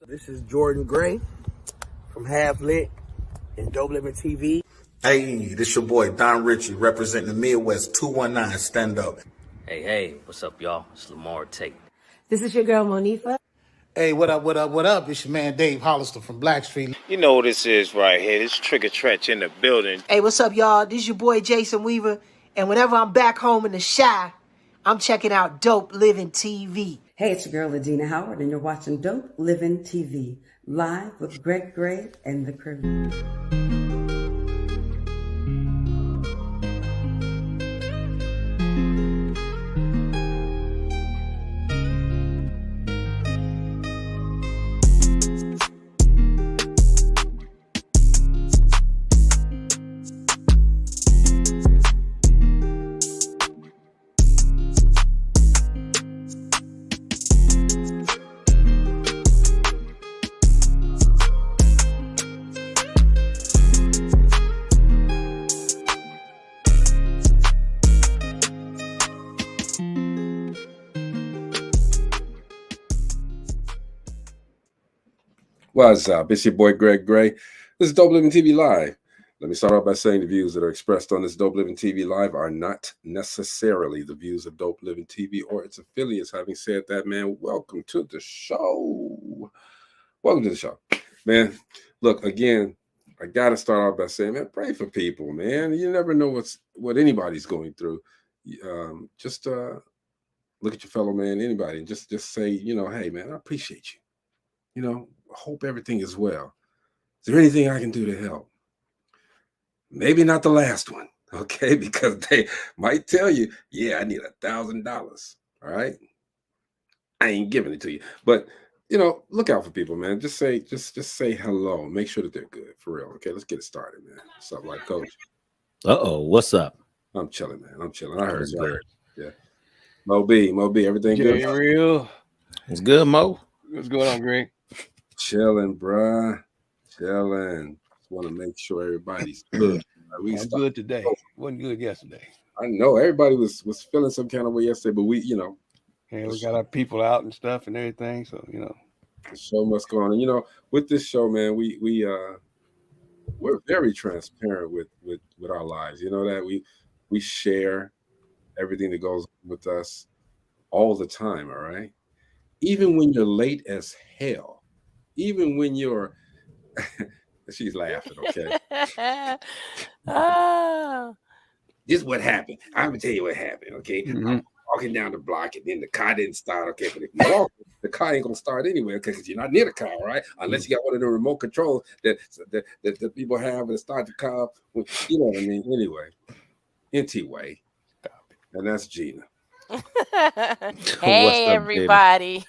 This is Jordan Gray from Half Lit and DopelivenTV. Hey, this your boy Don Ritchie representing the Midwest 219 Stand Up. Hey, what's up, y'all? It's Lamar Tate. This is your girl, Monifa. Hey, what up? It's your man, Dave Hollister from Blackstreet. You know what this is right here. This Trigger Trench in the building. Hey, what's up, y'all? This is your boy, Jason Weaver. And whenever I'm back home in the Chi, I'm checking out Dope Living TV. Hey, it's your girl, Adina Howard, and you're watching Dope Living TV, live with Greg Gray and the crew. What's up? It's your boy Greg Gray. This is Dope Living TV Live. Let me start off by saying the views that are expressed on this Dope Living TV Live are not necessarily the views of Dope Living TV or its affiliates. Having said that, man, welcome to the show. Welcome to the show. Man, look, again, I got to start off by saying, man, pray for people, man. You never know what anybody's going through. Just look at your fellow man, anybody, and just say, hey, man, I appreciate you. Hope everything is well. Is there anything I can do to help? Maybe not the last one, okay? Because they might tell you, yeah, I need $1,000. All right. I ain't giving it to you. But look out for people, man. Just say hello. Make sure that they're good, for real. Okay, let's get it started, man. What's up, like coach? What's up? I'm chilling, man. I'm chilling. I heard you. Yeah. Mo B, everything good? Real. What's good, Mo? What's going on, Greg? Chilling, bruh. Chilling. Just want to make sure everybody's good. I'm good today. Wasn't good yesterday. I know everybody was feeling some kind of way yesterday, but we got our people out and stuff and everything. So the show must go on. And with this show, man, we're very transparent with our lives. You know that we share everything that goes with us all the time. All right, even when you're late as hell. Even when you're, she's laughing, okay? This is what happened. I'm going to tell you what happened, okay? Mm-hmm. I'm walking down the block, and then the car didn't start, okay? But if you walk, the car ain't going to start anyway, okay? Because you're not near the car, right? Unless you got one of the remote controls that the people have and start the car. You know what I mean? Anyway, and that's Gina. Hey, everybody.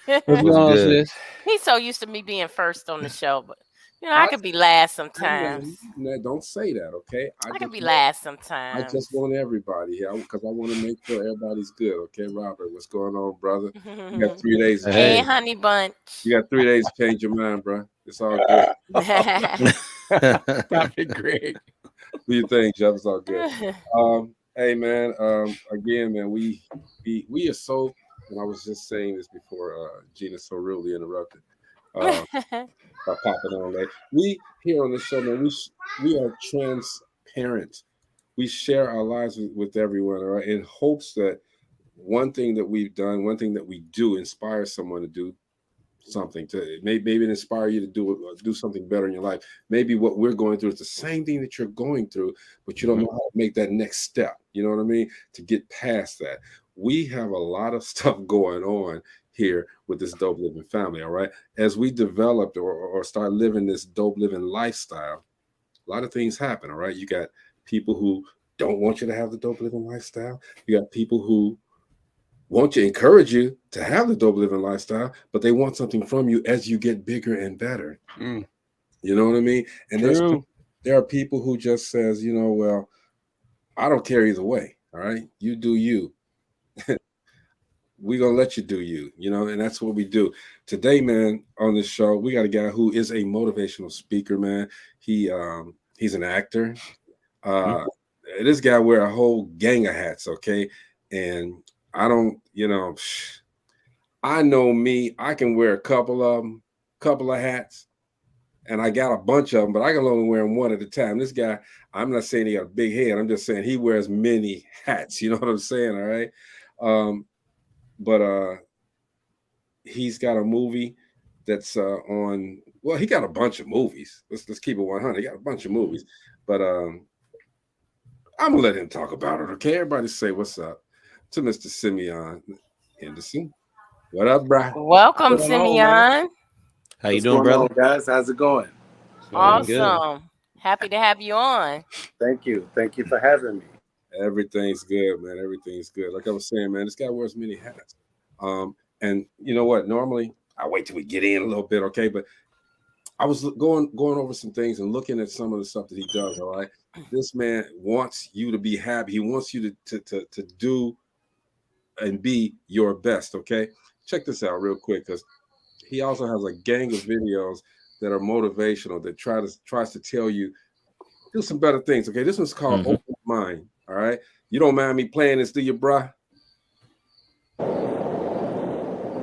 He's so used to me being first on the show, but I could be last sometimes. Don't say that, okay? I could be last sometimes. I just want everybody here because I want to make sure everybody's good, okay? Robert, what's going on, brother? You got 3 days. Hey, honey bunch. You got 3 days to change your mind, bro. It's all good. Stop it, Greg. Do your thing, Jeff. It's all good. Hey, man. Again, man, we are so, and I was just saying this before Gina so rudely interrupted. By popping on late. We here on the show, man, we are transparent. We share our lives with everyone, all right, in hopes that one thing that we've done, one thing that we do inspires someone to do something, to maybe it inspire you to do something better in your life. Maybe what we're going through is the same thing that you're going through, but you don't know how to make that next step. You know what I mean? To get past that. We have a lot of stuff going on here with this Dope Living family, all right? As we developed or start living this Dope Living lifestyle, a lot of things happen, all right? You got people who don't want you to have the Dope Living lifestyle. You got people who want to encourage you to have the Dope Living lifestyle, but they want something from you as you get bigger and better. You know what I mean? And there are people who just says, well, I don't care either way, all right? You do you. We're going to let you do you, and that's what we do. Today, man, on this show, we got a guy who is a motivational speaker, man. He's an actor. This guy wear a whole gang of hats, okay? And I don't, I know me, I can wear a couple of them couple of hats, and I got a bunch of them, but I can only wear them one at a time. This guy, I'm not saying he got a big head. I'm just saying he wears many hats. You know what I'm saying? All right. But he's got a movie that's on. Well, he got a bunch of movies. Let's keep it 100. He got a bunch of movies, but I'm gonna let him talk about it. Okay, everybody, say what's up to Mr. Simeon Henderson. What up, bro? Welcome, Simeon. How you doing, brother? guys? How's it going? Awesome. Happy to have you on. Thank you for having me. Everything's good, man. Everything's good. Like I was saying, man, this guy wears many hats. And you know what? Normally, I wait till we get in a little bit, okay? But I was going over some things and looking at some of the stuff that he does. All right, this man wants you to be happy. He wants you to do and be your best. Okay, check this out real quick, because he also has a gang of videos that are motivational that tries to tell you do some better things. Okay, this one's called Open Mind. All right, you don't mind me playing this, do you, bruh?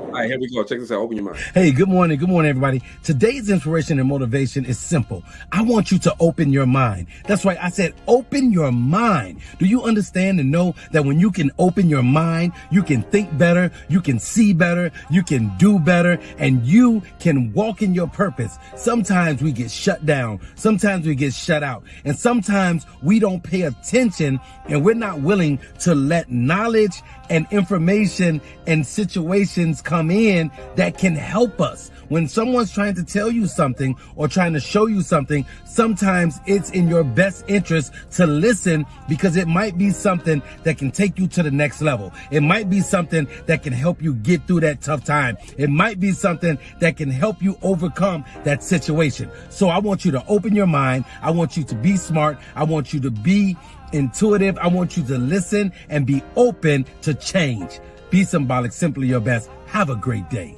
All right, here we go. Check this out. Open your mind. Hey, good morning. Good morning, everybody. Today's inspiration and motivation is simple. I want you to open your mind. That's right. I said, open your mind. Do you understand and know that when you can open your mind, you can think better, you can see better, you can do better, and you can walk in your purpose? Sometimes we get shut down. Sometimes we get shut out. And sometimes we don't pay attention, and we're not willing to let knowledge and information and situations come in that can help us. When someone's trying to tell you something or trying to show you something, sometimes it's in your best interest to listen, because it might be something that can take you to the next level. It might be something that can help you get through that tough time. It might be something that can help you overcome that situation. So I want you to open your mind. I want you to be smart. I want you to be intuitive. I want you to listen and be open to change. Be symbolic, simply your best. Have a great day.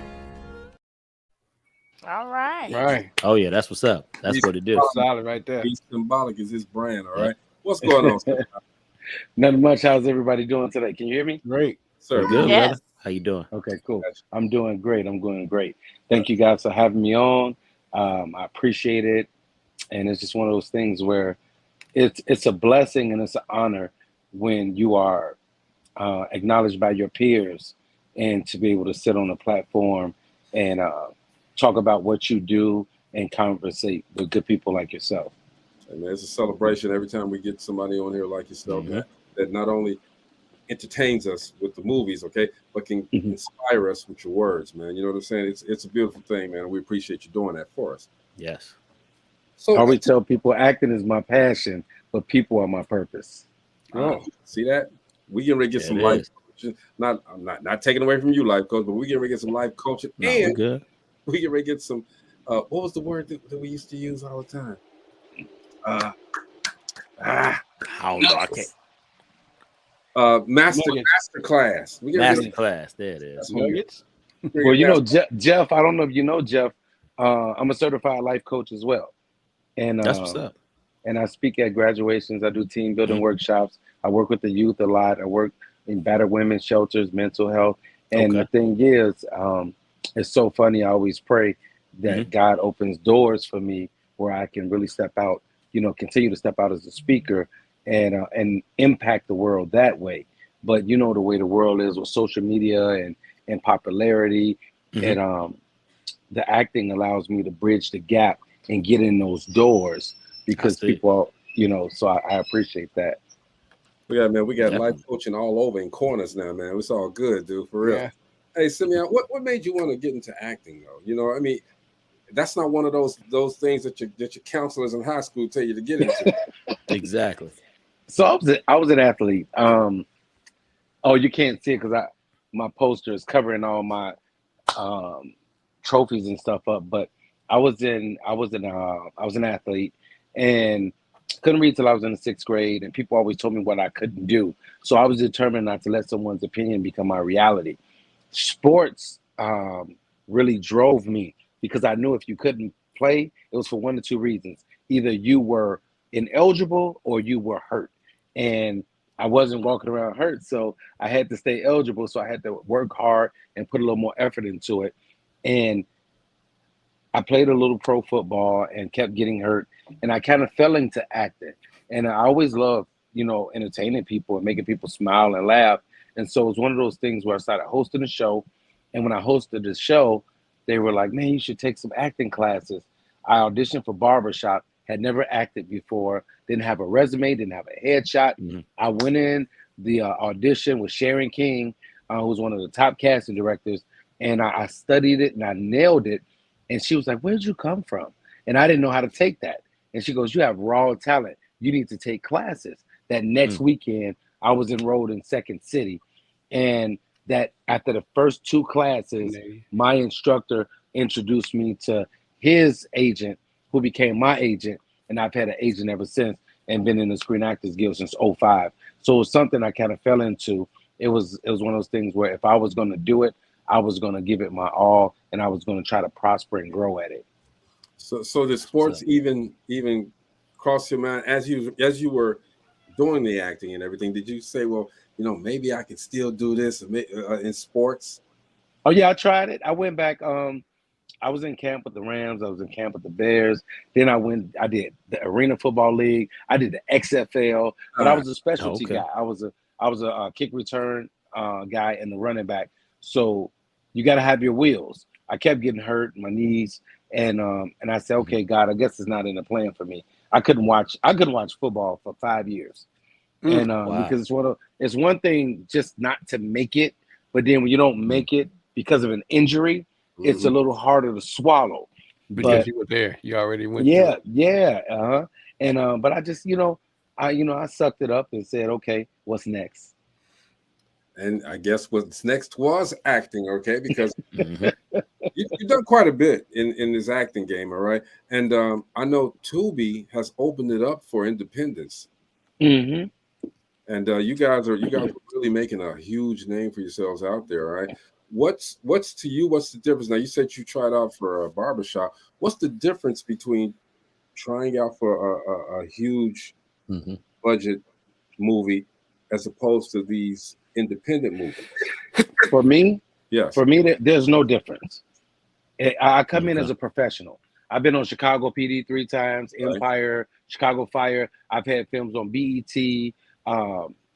All right. Right. Oh yeah, that's what's up. That's what it is. Solid right there. Be symbolic is his brand. All right. What's going on, sir? Nothing much. How's everybody doing today? Can you hear me? Great. Sir, Good, Yes. brother. How you doing? Okay, cool. I'm doing great. I'm doing great. Thank you guys for having me on. I appreciate it. And it's just one of those things where it's a blessing and it's an honor when you are acknowledged by your peers, and to be able to sit on a platform and talk about what you do and conversate with good people like yourself. And it's a celebration every time we get somebody on here like yourself that not only entertains us with the movies, okay, but can inspire us with your words, man. You know what I'm saying? It's a beautiful thing, man. We appreciate you doing that for us. Yes. So I always tell people acting is my passion, but people are my purpose. Oh, see that? We can get some life coaching. I'm not taking away from you, life coach, but we can get some life coaching. No, and good. we can get some. What was the word that we used to use all the time? I don't know. I can't. Master class. Master class. There it is. Nuggets. Well, you know, Jeff. I don't know if you know Jeff. I'm a certified life coach as well, and that's what's up. And I speak at graduations. I do team building workshops. I work with the youth a lot. I work in battered women's shelters, mental health. And the thing is, it's so funny. I always pray that God opens doors for me where I can really step out, you know, continue to step out as a speaker and impact the world that way. But you know the way the world is with social media and popularity, and the acting allows me to bridge the gap and get in those doors, because people, you know, so I appreciate that. We got life coaching all over in corners now, man. It's all good, dude, for real. Yeah. Hey, Simeon, what made you want to get into acting, though? You know, I mean, that's not one of those things that your counselors in high school tell you to get into. Exactly. So I was an athlete. Oh, you can't see it because my poster is covering all my trophies and stuff up. But I was an athlete, and couldn't read till I was in the 6th grade, and people always told me what I couldn't do. So I was determined not to let someone's opinion become my reality. Sports really drove me, because I knew if you couldn't play, it was for one or two reasons. Either you were ineligible or you were hurt. And I wasn't walking around hurt, so I had to stay eligible. So I had to work hard and put a little more effort into it. And I played a little pro football and kept getting hurt, and I kind of fell into acting. And I always loved, entertaining people and making people smile and laugh. And so it was one of those things where I started hosting a show. And when I hosted the show, they were like, man, you should take some acting classes. I auditioned for Barbershop, had never acted before, didn't have a resume, didn't have a headshot. I went in the audition with Sharon King, who was one of the top casting directors, and I studied it and I nailed it. And she was like, where'd you come from? And I didn't know how to take that. And she goes, you have raw talent. You need to take classes. That next weekend, I was enrolled in Second City. And that after the first 2 classes, my instructor introduced me to his agent, who became my agent. And I've had an agent ever since and been in the Screen Actors Guild since 2005. So it was something I kind of fell into. It was one of those things where if I was going to do it, I was going to give it my all, and I was going to try to prosper and grow at it. So the sports even crossed your mind as you were doing the acting and everything? Did you say, well, maybe I could still do this in sports? Oh yeah, I tried it. I went back. I was in camp with the Rams. I was in camp with the Bears. Then I did the Arena Football League. I did the XFL, but I was a specialty guy. I was a kick return guy and the running back. So you got to have your wheels. I kept getting hurt, my knees, and I said, okay, God, I guess it's not in the plan for me. I couldn't watch football for 5 years, and because it's one thing just not to make it, but then when you don't make it because of an injury, it's a little harder to swallow. Because you were there, you already went. And but I just I sucked it up and said, okay, what's next? And I guess what's next was acting, okay? Because you've done quite a bit in this acting game, all right? And I know Tubi has opened it up for independence. And you guys are really making a huge name for yourselves out there, all right? What's to you? What's the difference? Now you said you tried out for a barbershop. What's the difference between trying out for a huge budget movie as opposed to these independent movies? For me, yes. For me, there's no difference. I come in as a professional. I've been on Chicago PD 3 times, Empire, Chicago Fire. I've had films on BET,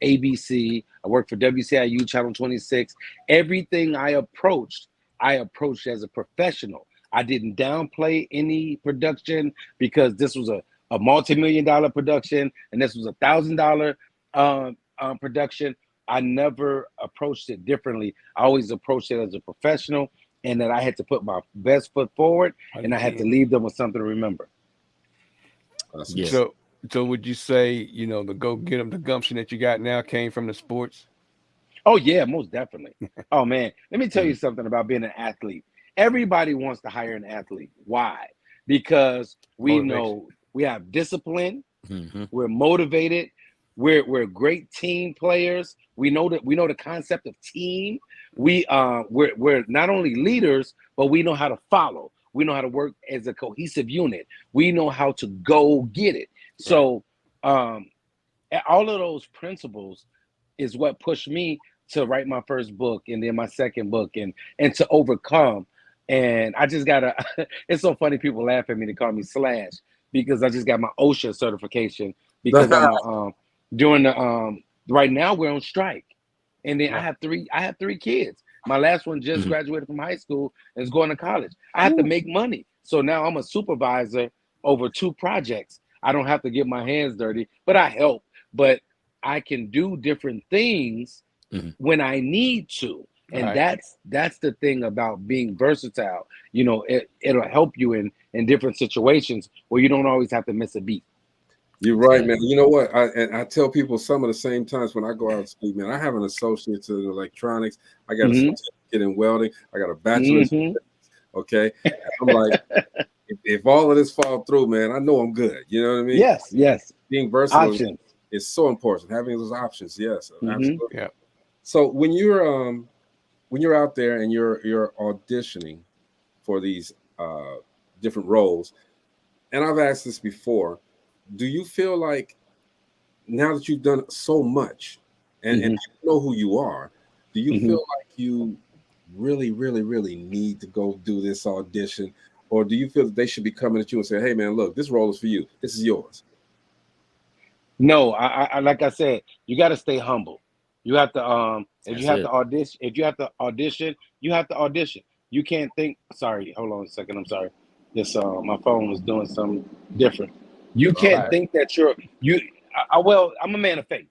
ABC. I worked for WCIU Channel 26. Everything I approached as a professional. I didn't downplay any production because this was a multi-million-dollar production and this was $1,000 production. I never approached it differently. I always approached it as a professional, and that I had to put my best foot forward, and I had to leave them with something to remember. Yes. So would you say, the go get them, the gumption that you got now came from the sports? Oh yeah, most definitely. Oh man, let me tell you something about being an athlete. Everybody wants to hire an athlete. Why? Because we know we have discipline. We're motivated. We're great team players. We know the concept of team. We're not only leaders, but we know how to follow. We know how to work as a cohesive unit. We know how to go get it. So all of those principles is what pushed me to write my first book and then my second book and to overcome. And I just gotta, it's so funny people laugh at me to call me Slash because I just got my OSHA certification because I'm doing the right now we're on strike. And then I have three kids. My last one just graduated from high school and is going to college. I have to make money. So now I'm a supervisor over 2 projects. I don't have to get my hands dirty, but I help. But I can do different things when I need to. And that's the thing about being versatile. It'll help you in different situations where you don't always have to miss a beat. You're right, man. You know what? I tell people some of the same times when I go out and speak, man, I have an associate in electronics. I got a certificate in welding. I got a bachelor's. Okay. And I'm like, if all of this fall through, man, I know I'm good. You know what I mean? Yes. Being versatile Options. is so important. Having those options. Yes, absolutely. Yeah. So when you're out there and you're auditioning for these different roles, and I've asked this before, do you feel like now that you've done so much and you know who you are, do you feel like you really, really, really need to go do this audition? or do you feel that they should be coming at you and saying, "Hey, man, look, this role is for you. This is yours"? No, I like I said, you got to stay humble. You have to if you have to audition, you have to audition. You can't think. Sorry, hold on a second. I'm sorry. This my phone was doing something different. You can't think that well, I'm a man of faith.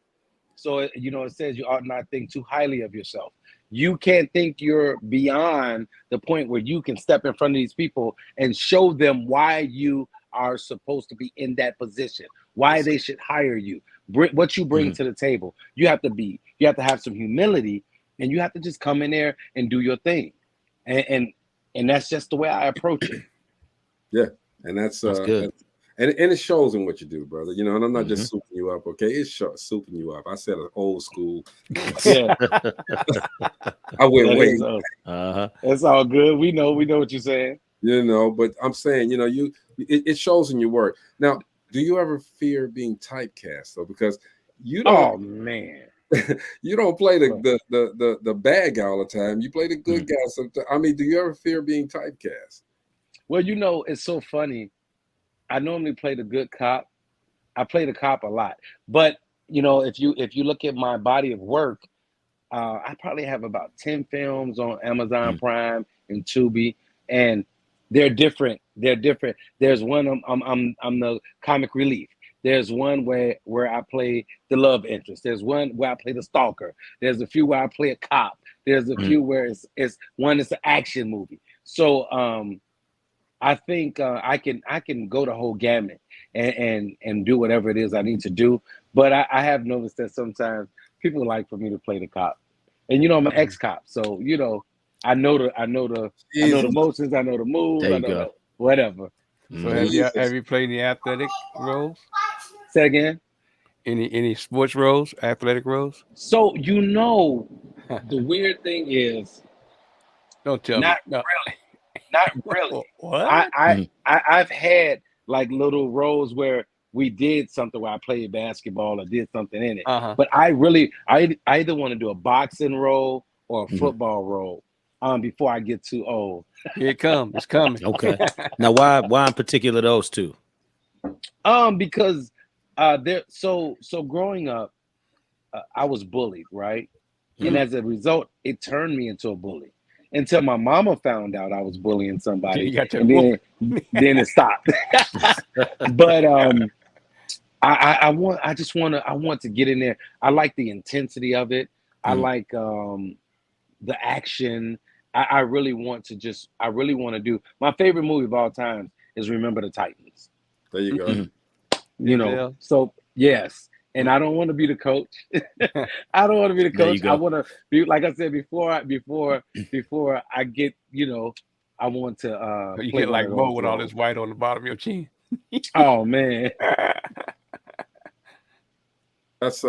So it says you ought not think too highly of yourself. You can't think you're beyond the point where you can step in front of these people and show them why you are supposed to be in that position, why they should hire you, what you bring to the table. You have to have some humility, and you have to just come in there and do your thing. And that's just the way I approach it. Yeah, and that's good. And it shows in what you do, brother. And I'm not just souping you up, okay? It's souping you up. I said an old school. Yeah. I went way. It's all good. We know what you're saying. But I'm saying, it shows in your work. Now, do you ever fear being typecast though? Because you don't. Oh man. You don't play the bad guy all the time. You play the good guy sometimes. I mean, do you ever fear being typecast? Well, it's so funny. I normally play the good cop. I play the cop a lot. But, if you look at my body of work, I probably have about 10 films on Amazon Prime and Tubi, and they're different. There's one I'm the comic relief. There's one where I play the love interest. There's one where I play the stalker. There's a few where I play a cop. There's a few where it's an action movie. So I think I can go the whole gamut and do whatever it is I need to do. But I have noticed that sometimes people like for me to play the cop, and I'm an ex-cop, so I know the motions, I know the moves, I know whatever. So have you played any athletic roles? Say again. Any sports roles, athletic roles? So the weird thing is, don't tell me. Not really. What? I've had like little roles where we did something where I played basketball or did something in it. But I either want to do a boxing role or a football role before I get too old. Here it comes. It's coming. Okay. Now, why in particular those two? Because so growing up, I was bullied, right? And as a result, it turned me into a bully. Until my mama found out I was bullying somebody, and then it stopped. But I want to get in there. I like the intensity of it. I like the action. I really want to do. My favorite movie of all time is Remember the Titans. There you go. So yes. And I don't want to be the coach. I don't want to be the coach. I want to be, like I said before I get, I want to. You get like Bo with all this white on the bottom of your chin. Oh man, that's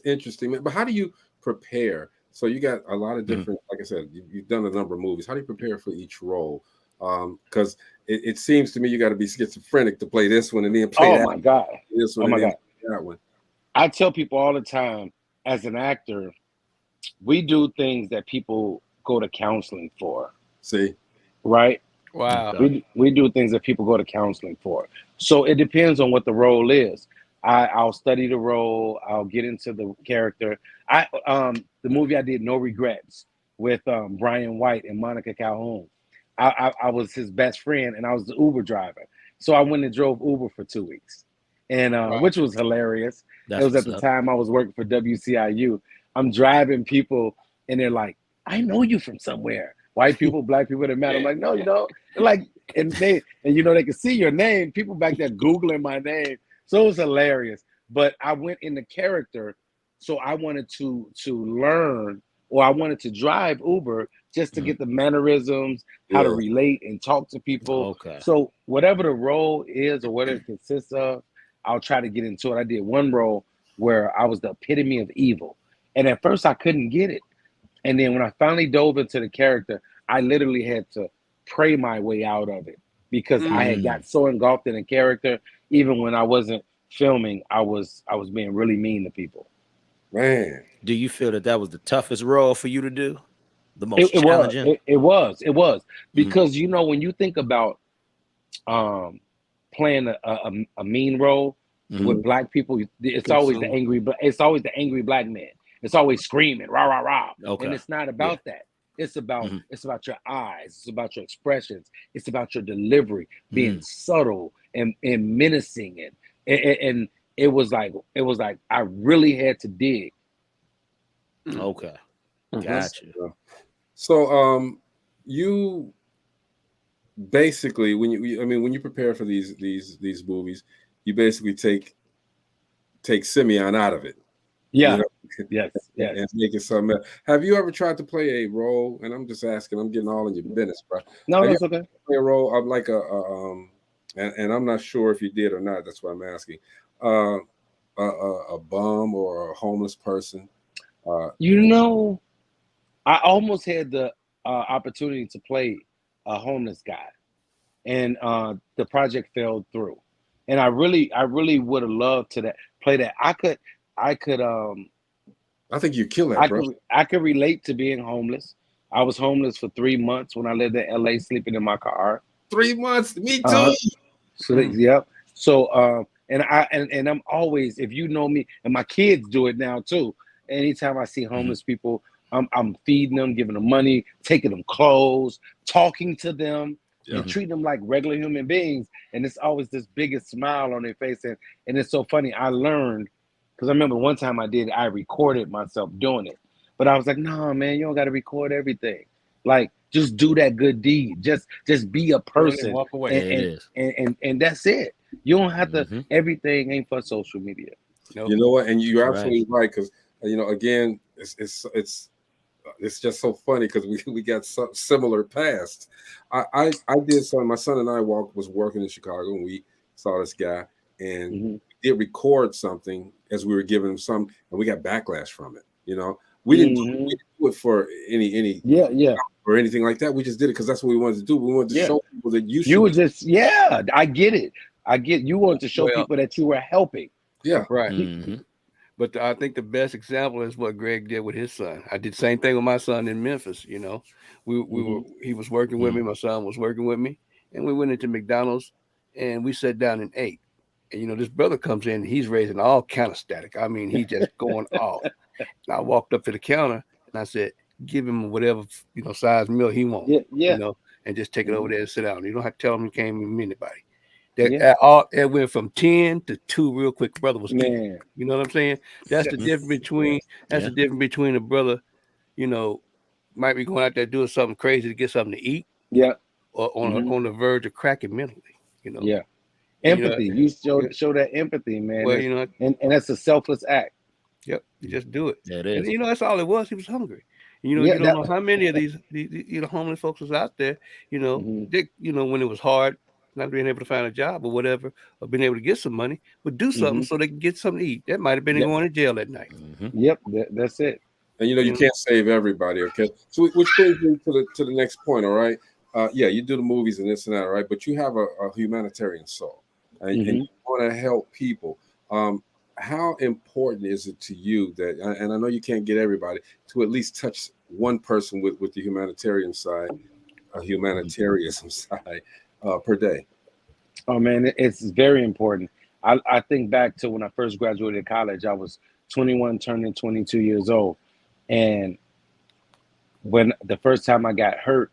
interesting. But how do you prepare? So you got a lot of different. Like I said, you've done a number of movies. How do you prepare for each role? Because it seems to me you got to be schizophrenic to play this one and then play that. Oh my God! This one. Oh my God! That one. I tell people all the time, as an actor, we do things that people go to counseling for. See? Right? Wow. We do things that people go to counseling for. So it depends on what the role is. I'll study the role. I'll get into the character. The movie I did, No Regrets, with Brian White and Monica Calhoun. I was his best friend, and I was the Uber driver. So I went and drove Uber for 2 weeks. And which was hilarious. It was at the time I was working for WCIU. I'm driving people, and they're like, "I know you from somewhere." White people, black people, that matter. I'm like, "No, you don't." They're like, and they can see your name. People back there Googling my name, so it was hilarious. But I went in the character, so I wanted to learn, or I wanted to drive Uber just to get the mannerisms, how to relate and talk to people. Okay. So whatever the role is or what it consists of, I'll try to get into it. I did one role where I was the epitome of evil. And at first I couldn't get it. And then when I finally dove into the character, I literally had to pray my way out of it because I had got so engulfed in the character. Even when I wasn't filming, I was being really mean to people. Man. Do you feel that was the toughest role for you to do? The most It was. challenging. It was because you know when you think about playing a mean role with black people, it's always the angry. It's always the angry black man. It's always screaming, rah rah rah, and it's not about that. It's about your eyes. It's about your expressions. It's about your delivery, being subtle and menacing, and it was like I really had to dig. Okay, gotcha. So you basically when you prepare for these movies, you basically take Simeon out of it. Yeah. You know? Yes. And make it something else. Have you ever tried to play a role? And I'm just asking. I'm getting all in your business, bro. No, that's okay. Play a role of like and I'm not sure if you did or not. That's why I'm asking. A bum or a homeless person. You know, I almost had the opportunity to play a homeless guy, and the project fell through. And I really would have loved to play that. I could. I think you kill that, bro. I could relate to being homeless. I was homeless for 3 months when I lived in LA, sleeping in my car. 3 months, me too. So yep. So and I'm always, if you know me, and my kids do it now too. Anytime I see homeless people, I'm feeding them, giving them money, taking them clothes, talking to them, and treating them like regular human beings. And it's always this biggest smile on their face. And it's so funny. I learned, because I remember one time I recorded myself doing it. But I was like, no, man, you don't got to record everything. Like, just do that good deed. Just be a person. Walk away. And that's it. You don't have to, everything ain't for social media. Nope. You know what? And you're absolutely right. Because, again, it's just so funny because we got some similar past. I did something. My son and I was working in Chicago, and we saw this guy, and we did record something as we were giving him some, and we got backlash from it. We didn't do it for any or anything like that. We just did it because that's what we wanted to do. We wanted to show people that you were just I get it. You wanted to show people that you were helping. Yeah, right. But I think the best example is what Greg did with his son. I did the same thing with my son in Memphis. He was working with me. My son was working with me, and we went into McDonald's and we sat down and ate. And this brother comes in, he's raising all kind of static. I mean, he just going off. And I walked up to the counter and I said, give him whatever size meal he wants. And just take it over there and sit down. You don't have to tell him you can't even meet anybody. It went from 10 to 2 real quick. Brother was eating. You know what I'm saying? That's the difference between the difference between a brother, might be going out there doing something crazy to get something to eat. Yeah. Or on the verge of cracking mentally. Yeah. Empathy. You show that empathy, man. Well, and that's a selfless act. Yep. You just do it. Yeah, it is. And, that's all it was. He was hungry. You don't know how many of these homeless folks was out there, they, when it was hard, not being able to find a job or whatever, or being able to get some money, but do something so they can get something to eat. That might have been going to jail that night. Yep, that's it. And you can't save everybody, okay? So which brings me to the next point, all right? You do the movies and this and that, all right? But you have a humanitarian soul, and you want to help people. How important is it to you that, and I know you can't get everybody, to at least touch one person with the humanitarianism side per day? Oh man, it's very important. I think back to when I first graduated college. I was 21, turning 22 years old, and when the first time I got hurt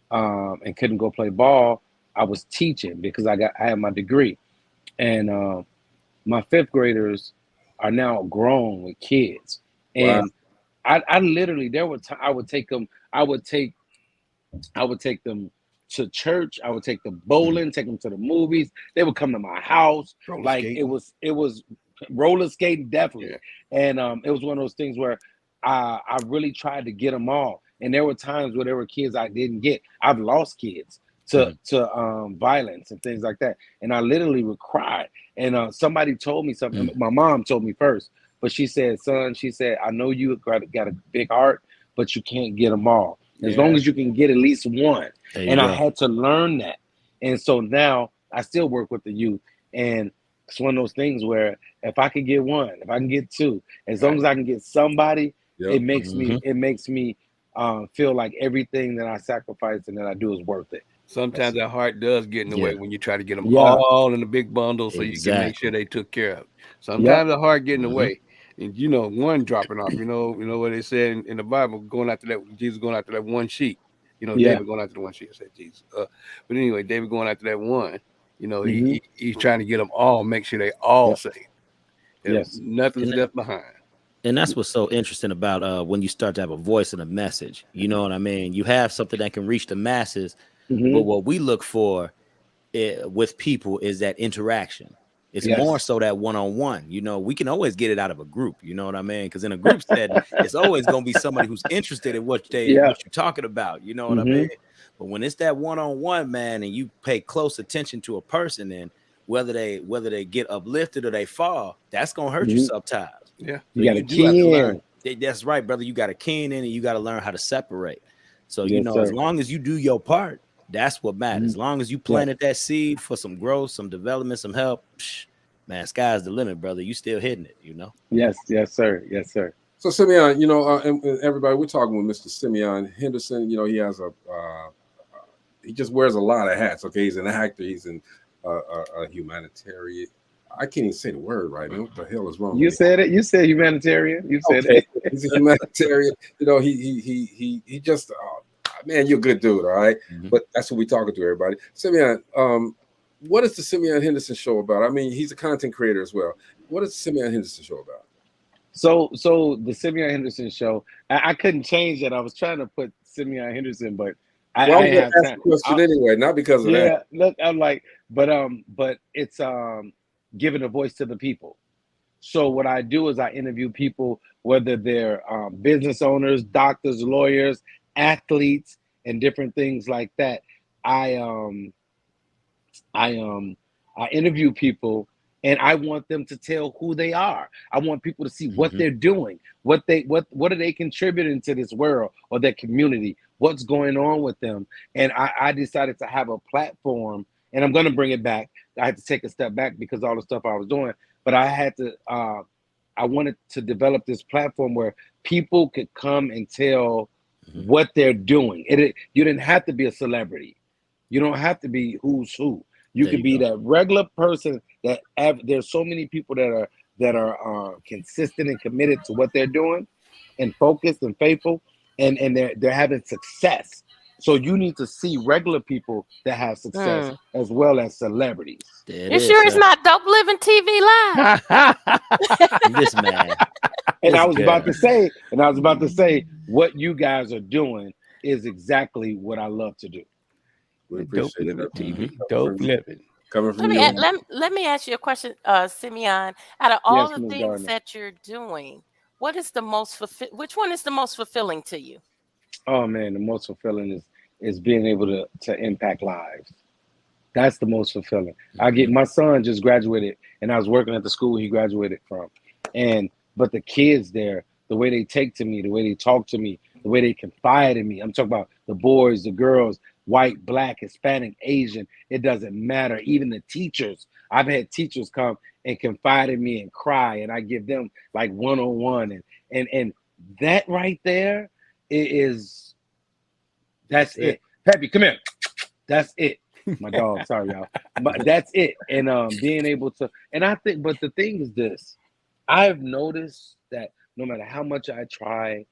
and couldn't go play ball, I was teaching because I had my degree, and my fifth graders are now grown with kids, and I literally, there were times I would take them to church. I would take them bowling, take them to the movies. They would come to my house. It was roller skating, definitely. And it was one of those things where I really tried to get them all. And there were times where there were kids I didn't get. I've lost kids to violence and things like that. And I literally would cry. And somebody told me something. My mom told me first, but she said, son, I know you got a big heart, but you can't get them all. As long as you can get at least one. And I had to learn that. And so now I still work with the youth. And it's one of those things where if I can get one, if I can get two, as long as I can get somebody, it makes me feel like everything that I sacrifice and that I do is worth it. Sometimes that heart does get in the way when you try to get them Yeah. all in a big bundle so you can make sure they took care of. Sometimes the heart get in the way. And one dropping off, you know what they said in the Bible, going after that, Jesus going after that one sheep. David going after the one sheep. I said Jesus. But anyway, David going after that one. He's trying to get them all, make sure they all safe. Yes. Nothing's left behind. And that's what's so interesting about when you start to have a voice and a message. You know what I mean? You have something that can reach the masses, but what we look for with people is that interaction. It's more so that one-on-one. We can always get it out of a group. You know what I mean? Because in a group setting, it's always going to be somebody who's interested in what you're talking about. You know what I mean? But when it's that one-on-one, man, and you pay close attention to a person, and whether they get uplifted or they fall, that's going to hurt you sometimes. Yeah, you got to key in. That's right, brother. You got to key in, and you got to learn how to separate. So Yes, as long as you do your part, that's what matters. As long as you planted that seed for some growth, some development, some help, man, sky's the limit, brother. You still hitting it, Yes, sir. Yes, sir. So Simeon, and everybody, we're talking with Mr. Simeon Henderson. He has he just wears a lot of hats. Okay, he's an actor. He's a humanitarian. I can't even say the word right now. What the hell is wrong? You said it. You said humanitarian. You said it. He's a humanitarian. He just man, you're a good dude, all right. But that's what we're talking to, everybody. Simeon, what is the Simeon Henderson show about? I mean, he's a content creator as well. What is the Simeon Henderson show about? So the Simeon Henderson show, I couldn't change it. I was trying to put Simeon Henderson, but I was have going to ask the question anyway, not because of that. Look, I'm like, but it's giving a voice to the people. So what I do is I interview people, whether they're business owners, doctors, lawyers, athletes, and different things like that. I interview people, and I want them to tell who they are. I want people to see what they're doing, what are they contributing to this world or their community, what's going on with them. And I decided to have a platform, and I'm going to bring it back. I had to take a step back because all the stuff I was doing, but I had to. I wanted to develop this platform where people could come and tell what they're doing. You didn't have to be a celebrity. You don't have to be who's who. You could be that regular person that there's so many people that are consistent and committed to what they're doing and focused and faithful, and they're having success. So you need to see regular people that have success as well as celebrities. You sure it's not Dope Living TV Live? This man. And I was about to say, what you guys are doing is exactly what I love to do. We appreciate it. TV. Dope Living. Coming from let me ask you a question, Simeon. Out of all the things that you're doing, which one is the most fulfilling to you? Oh man, the most fulfilling is being able to impact lives. That's the most fulfilling. My son just graduated, and I was working at the school he graduated from, but the kids there, the way they take to me, the way they talk to me, the way they confide in me. I'm talking about the boys, the girls, white, black, Hispanic, Asian. It doesn't matter. Even the teachers. I've had teachers come and confide in me and cry, and I give them like one-on-one, and that right there that's it. Peppy, come here. That's it. My dog, sorry y'all. But that's it. And being able to, and I think, but the thing is this, I've noticed that no matter how much I try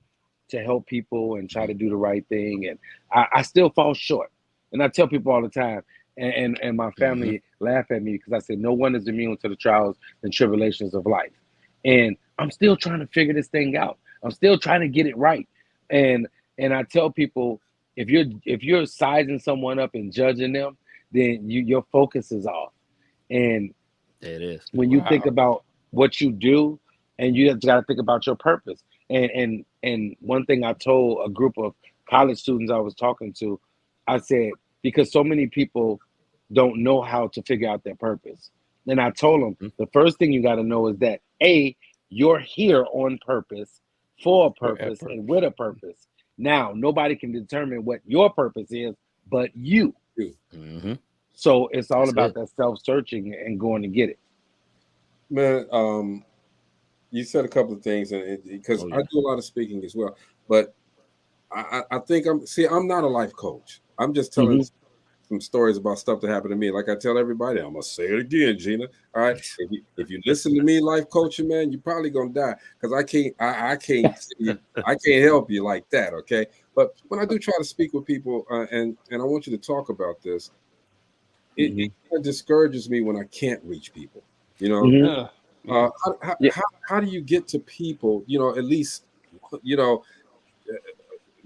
to help people and try to do the right thing, and I still fall short. And I tell people all the time, and my family laugh at me because I say no one is immune to the trials and tribulations of life. And I'm still trying to figure this thing out. I'm still trying to get it right. And I tell people, if you're sizing someone up and judging them, then your focus is off. And it is when you think about what you do, and you got to think about your purpose. And one thing I told a group of college students I was talking to, I said, because so many people don't know how to figure out their purpose. And I told them, the first thing you got to know is that you're here on purpose, for a purpose, and with a purpose. Now, nobody can determine what your purpose is, but you. So it's all about that self-searching and going to get it. Man, you said a couple of things, and because I do a lot of speaking as well, but I think I'm not a life coach. I'm just telling some stories about stuff that happened to me. Like I tell everybody, I'm gonna say it again, Gina. All right. If you listen to me, life coaching, man, you're probably gonna die because I can't help you like that. Okay. But when I do try to speak with people, and I want you to talk about this, it discourages me when I can't reach people. You know, how do you get to people? You know, at least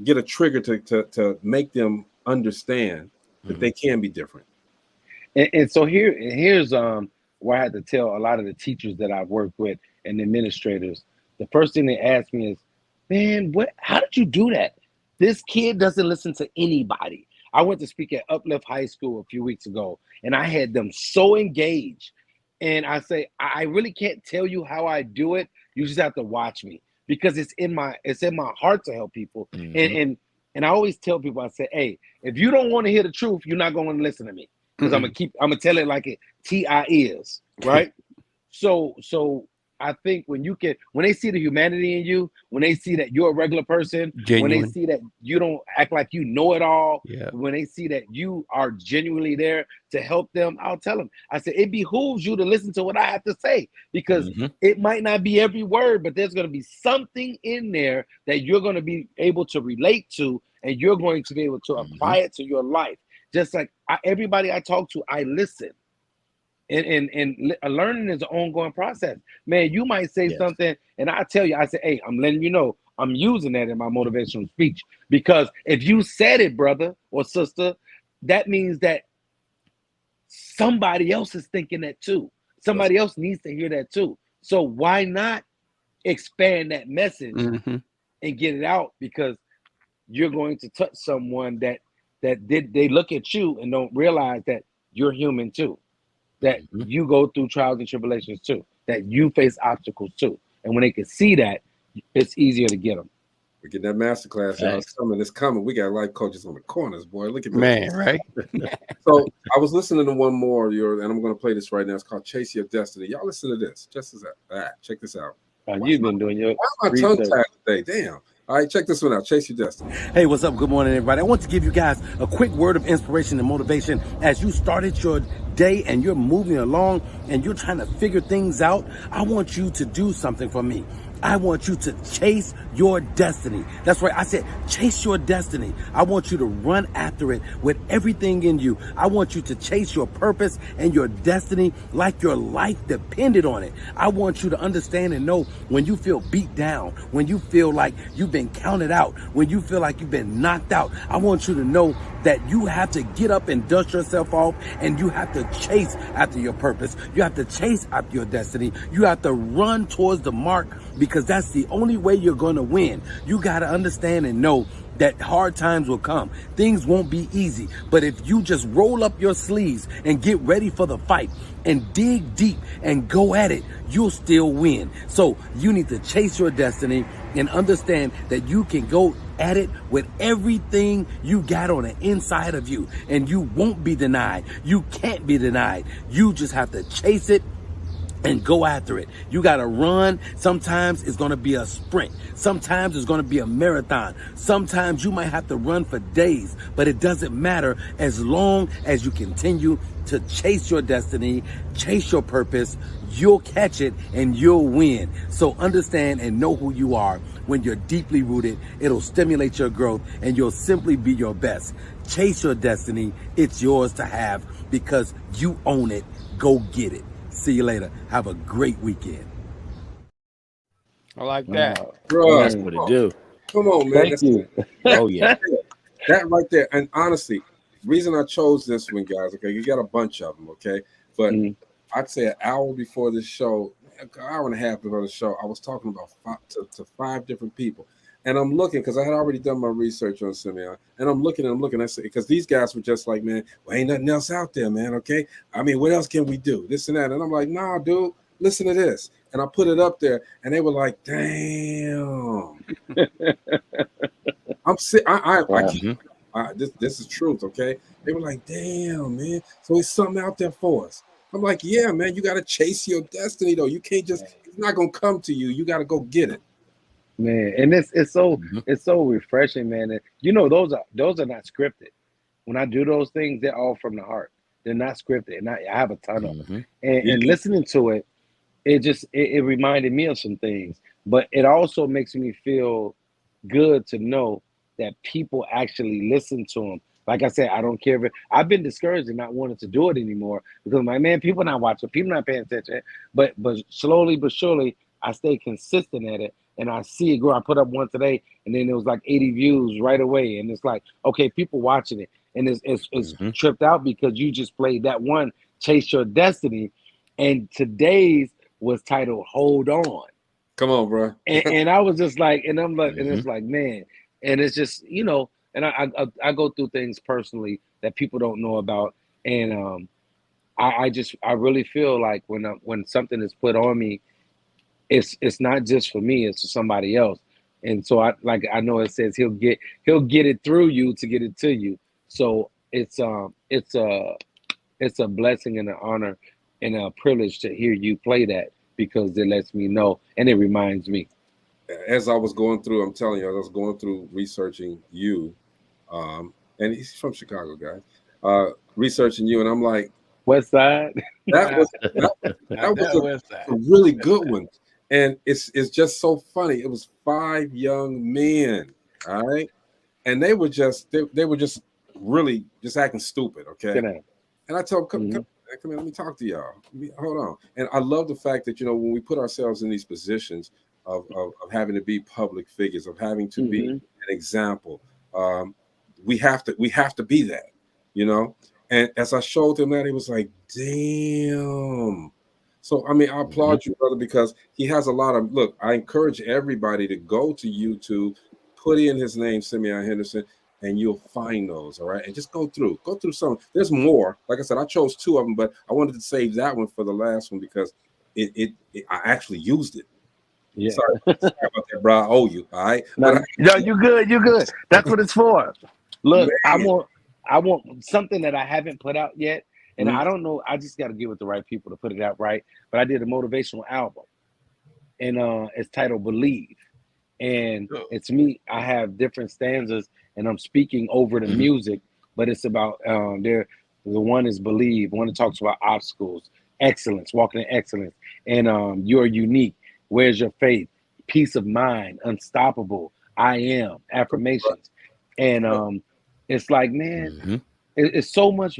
get a trigger to make them understand that they can be different. And so here's where I had to tell a lot of the teachers that I've worked with and administrators. The first thing they ask me is, man, how did you do that? This kid doesn't listen to anybody. I went to speak at Uplift High School a few weeks ago, and I had them so engaged. And I say, I really can't tell you how I do it. You just have to watch me because it's in my heart to help people. And I always tell people, I say, hey, if you don't want to hear the truth, you're not going to listen to me because I'm gonna tell it like it TI is, right? So I think when they see the humanity in you, when they see that you're a regular person, when they see that you don't act like you know it all, when they see that you are genuinely there to help them, I'll tell them. I said, it behooves you to listen to what I have to say because it might not be every word, but there's going to be something in there that you're going to be able to relate to and you're going to be able to apply it to your life. Just like everybody I talk to, I listen. And learning is an ongoing process. Man, you might say something, and I tell you, I say, hey, I'm letting you know, I'm using that in my motivational speech. Because if you said it, brother or sister, that means that somebody else is thinking that too. Somebody else needs to hear that too. So why not expand that message and get it out? Because you're going to touch someone that they look at you and don't realize that you're human too. That you go through trials and tribulations too, that you face obstacles too. And when they can see that, it's easier to get them. We get that masterclass out. It's coming. We got life coaches on the corners, boy. Look at this. Man, right? So I was listening to one more, and I'm going to play this right now. It's called Chase Your Destiny. Y'all listen to this. Check this out. You've been doing your Why am I tongue-tied today? Damn. All right, check this one out. Chase Your Destiny. Hey, what's up? Good morning, everybody. I want to give you guys a quick word of inspiration and motivation as you started your day and you're moving along and you're trying to figure things out. I want you to do something for me. I want you to chase your destiny. That's right. I said, chase your destiny. I want you to run after it with everything in you. I want you to chase your purpose and your destiny like your life depended on it. I want you to understand and know when you feel beat down, when you feel like you've been counted out, when you feel like you've been knocked out. I want you to know that you have to get up and dust yourself off and you have to chase after your purpose. You have to chase after your destiny. You have to run towards the mark because that's the only way you're going to win. You got to understand and know that hard times will come. Things won't be easy. But if you just roll up your sleeves and get ready for the fight and dig deep and go at it, you'll still win. So you need to chase your destiny and understand that you can go at it with everything you got on the inside of you and you won't be denied. You can't be denied. You just have to chase it and go after it. You got to run. Sometimes it's going to be a sprint. Sometimes it's going to be a marathon. Sometimes you might have to run for days, but it doesn't matter as long as you continue to chase your destiny, chase your purpose. You'll catch it and you'll win. So understand and know who you are. When you're deeply rooted, it'll stimulate your growth and you'll simply be your best. Chase your destiny. It's yours to have because you own it. Go get it. See you later. Have a great weekend. I like that. Bro, That's what it do. Come on, man. Thank you. Oh, yeah. That right there. And honestly, reason I chose this one, guys, okay, you got a bunch of them, okay? But I'd say an hour before this show, an hour and a half before the show, I was talking about five different people. And I'm looking, because I had already done my research on Simeon, and I'm looking, I say, because these guys were just like, man, well, ain't nothing else out there, man, okay? I mean, what else can we do? This and that. And I'm like, nah, dude, listen to this. And I put it up there, and they were like, damn. I'm sick. This is truth, okay? They were like, damn, man. So there's something out there for us. I'm like, yeah, man, you got to chase your destiny, though. You can't just, it's not going to come to you. You got to go get it. Man, and it's so refreshing, man. And, those are not scripted. When I do those things, they're all from the heart. They're not scripted, and I have a ton of them. And listening to it, it reminded me of some things, but it also makes me feel good to know that people actually listen to them. Like I said, I don't care if I've been discouraged and not wanting to do it anymore because people not watching, people not paying attention. But slowly but surely, I stay consistent at it, and I see it grow. I put up one today, and then it was like 80 views right away, and it's like, okay, people watching it, and it's tripped out because you just played that one, Chase Your Destiny, and today's was titled Hold On. Come on, bro. and I was just like, and I'm like, and it's like, man, and it's just, and I go through things personally that people don't know about, and I really feel like when something is put on me, it's not just for me, it's for somebody else, and so I know it says he'll get it through you to get it to you, so it's a blessing and an honor and a privilege to hear you play that, because it lets me know and it reminds me. As I was going through, I'm telling you, as I was going through researching you, and he's from Chicago, guys, researching you, and I'm like, West Side. That was a really good one, and it's just so funny. It was 5 young men, all right, and they were just really just acting stupid, okay. And I told them, come here, let me talk to y'all. Hold on. And I love the fact that, when we put ourselves in these positions of having to be public figures, of having to be an example, we have to be that, And as I showed them that, it was like, damn. So, I mean, I applaud you, brother, because he has a lot of, look, I encourage everybody to go to YouTube, put in his name, Simeon Henderson, and you'll find those, all right? And just go through some. There's more. Like I said, I chose 2 of them, but I wanted to save that one for the last one because I actually used it. Yeah. Sorry about that, bro. I owe you, all right? No, you're good. That's what it's for. Look, man. I want something that I haven't put out yet, and I don't know. I just got to get with the right people to put it out right. But I did a motivational album, and it's titled Believe, and it's me. I have different stanzas, and I'm speaking over the music, but it's about the one is Believe, one that talks about obstacles, excellence, walking in excellence, and you're unique. Where's your faith? Peace of mind, unstoppable. I am affirmations, and it's like, man, it's so much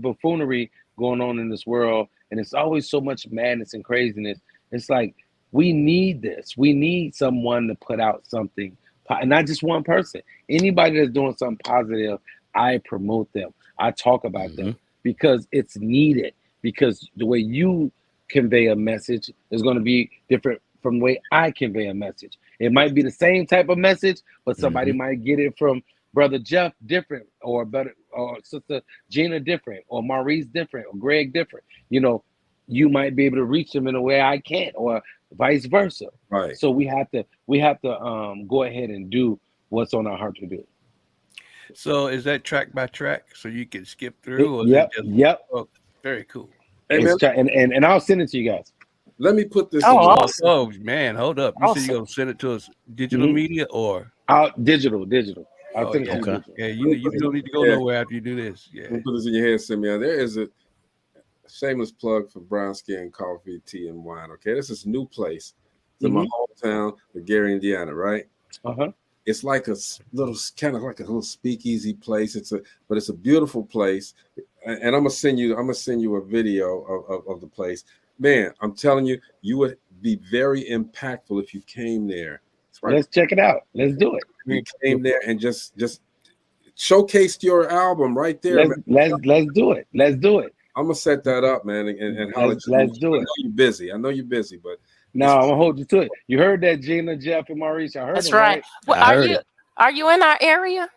buffoonery going on in this world, and it's always so much madness and craziness. It's like we need this. We need someone to put out something, not just one person. Anybody that's doing something positive, I promote them. I talk about them because it's needed. Because the way you convey a message is going to be different from the way I convey a message. It might be the same type of message, but somebody might get it from Brother Jeff different, or Sister Gina different, or Maurice different, or Greg different. You might be able to reach them in a way I can't, or vice versa. Right. So we have to go ahead and do what's on our heart to do. So is that track by track, so you can skip through? Or Yep. Oh, very cool. Hey, and I'll send it to you guys. Let me put this. Oh man, hold up! You said you're gonna send it to us digital media or digital? I'll send it to you. Okay. Yeah, you don't need to go nowhere after you do this. Yeah. Put this in your head, Simeon. There is a shameless plug for Brown Skin Coffee, Tea, and Wine. Okay, this is a new place. It's in my hometown, Gary, Indiana. Right. It's like a little, kind of like a little speakeasy place. It's a beautiful place, and I'm gonna send you a video of the place. Man, I'm telling you, you would be very impactful if you came there. Right. Let's check it out. Let's do it. You came there and just showcased your album right there. Let's do it. Let's do it. I'm gonna set that up, man, and let's do it. I know you're busy, but no, I'm gonna hold you to it. You heard that, Gina, Jeff, and Maurice. I heard that's them, right. Well, are you in our area?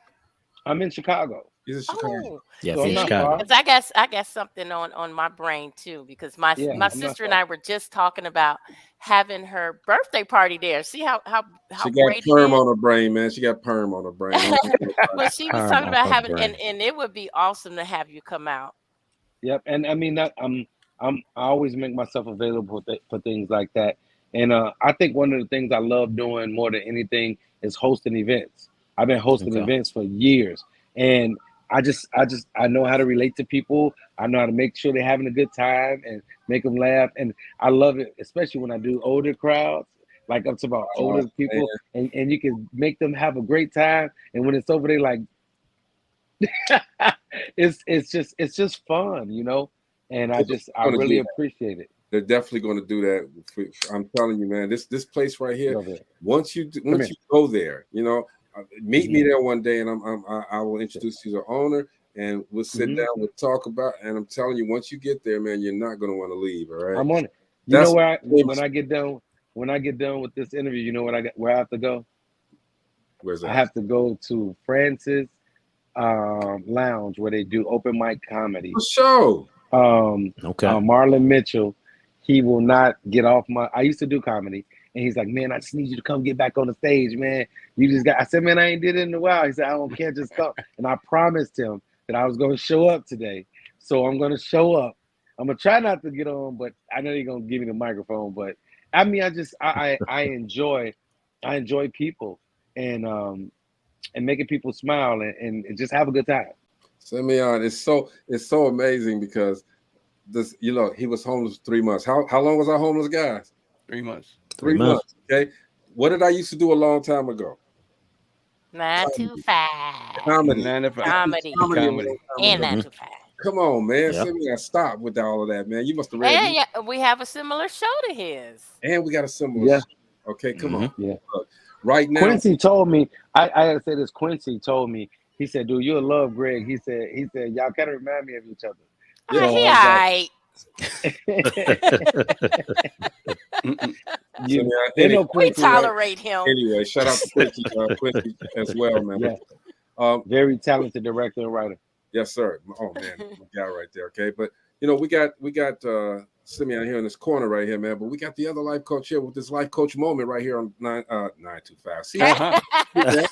I'm in Chicago. He's in Chicago. Yeah, so Chicago. Because I got something on my brain too. Because my sister and I were just talking about having her birthday party there. See how she got perm on her brain, man. She got perm on her brain. But she was talking about having, and it would be awesome to have you come out. Yep, and I mean that I always make myself available for things like that, And I think one of the things I love doing more than anything is hosting events. I've been hosting events for years, and I know how to relate to people. I know how to make sure they're having a good time and make them laugh. And I love it, especially when I do older crowds, like up to about older people, and you can make them have a great time. And when it's over, they like, it's just fun, you know. And I really appreciate it. They're definitely going to do that. I'm telling you, man. This place right here. Once you go there, you know, meet me there one day, and I will introduce you to the owner, and we'll sit down, we'll talk about. And I'm telling you, once you get there, man, you're not going to want to leave. All right. I'm on it. You know where when I get done with this interview, you know where I have to go? Where's that? I have to go to Francis Lounge, where they do open mic comedy. For sure. Marlon Mitchell, he will not get off my. I used to do comedy, and he's like, "Man, I just need you to come get back on the stage, man. You just got." I said, "Man, I ain't did it in a while." He said, "I don't care, just come." And I promised him that I was going to show up today, so I'm going to show up. I'm gonna try not to get on, but I know you're gonna give me the microphone. But I mean, I enjoy people and making people smile and just have a good time. Simeon, it's so amazing because this, you know, he was homeless for 3 months. How long was I homeless, guys? 3 months. 3 months. Okay. What did I used to do a long time ago? 9 to 5. Comedy. And 9 to 5. Come on, man. Simeon, stop with all of that, man. You must have read. And yeah, we have a similar show to his. And we got a similar show. Okay, come on. Yeah. Look, right now. Quincy told me, I gotta say this. Quincy told me, he said, "Dude, you'll love Greg." He said, y'all kind of remind me of each other. We tolerate him. Anyway, shout out to Quincy, Quincy as well, man. Yeah. Very talented director and writer. Yes, sir. Oh man, my guy right there. Okay, but you know, we got Simeon here in this corner right here, man. But we got the other life coach here with this life coach moment right here on 925. See, right here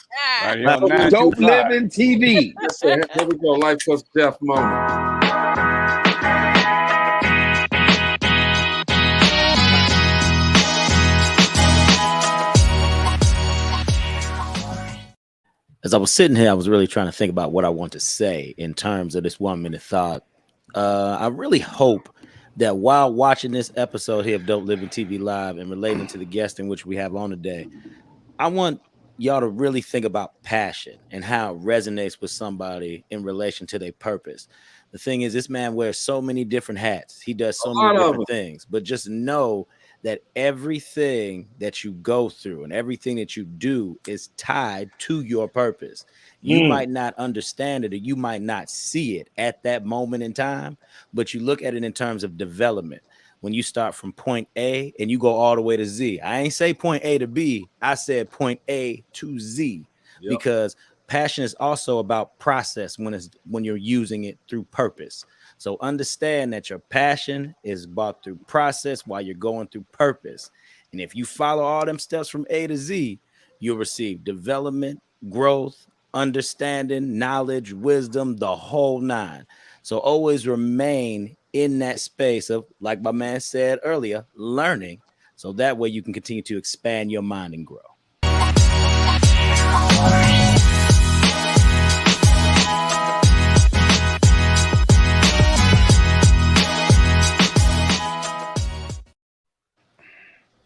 on Dope Living TV. Yes, sir. Here we go, life coach Jeff moment. As I was sitting here, I was really trying to think about what I want to say in terms of this 1 minute thought. I really hope that while watching this episode here of Dope Living TV Live and relating to the guest in which we have on today, I want y'all to really think about passion and how it resonates with somebody in relation to their purpose. The thing is, this man wears so many different hats. He does so many different things, but just know that everything that you go through and everything that you do is tied to your purpose. You might not understand it or you might not see it at that moment in time, but you look at it in terms of development. When you start from point A and you go all the way to Z. I ain't say point A to B. I said point A to Z because passion is also about process when you're using it through purpose. So understand that your passion is bought through process while you're going through purpose. And if you follow all them steps from A to Z, you'll receive development, growth, understanding, knowledge, wisdom, the whole nine. So always remain in that space of, like my man said earlier, learning. So that way you can continue to expand your mind and grow.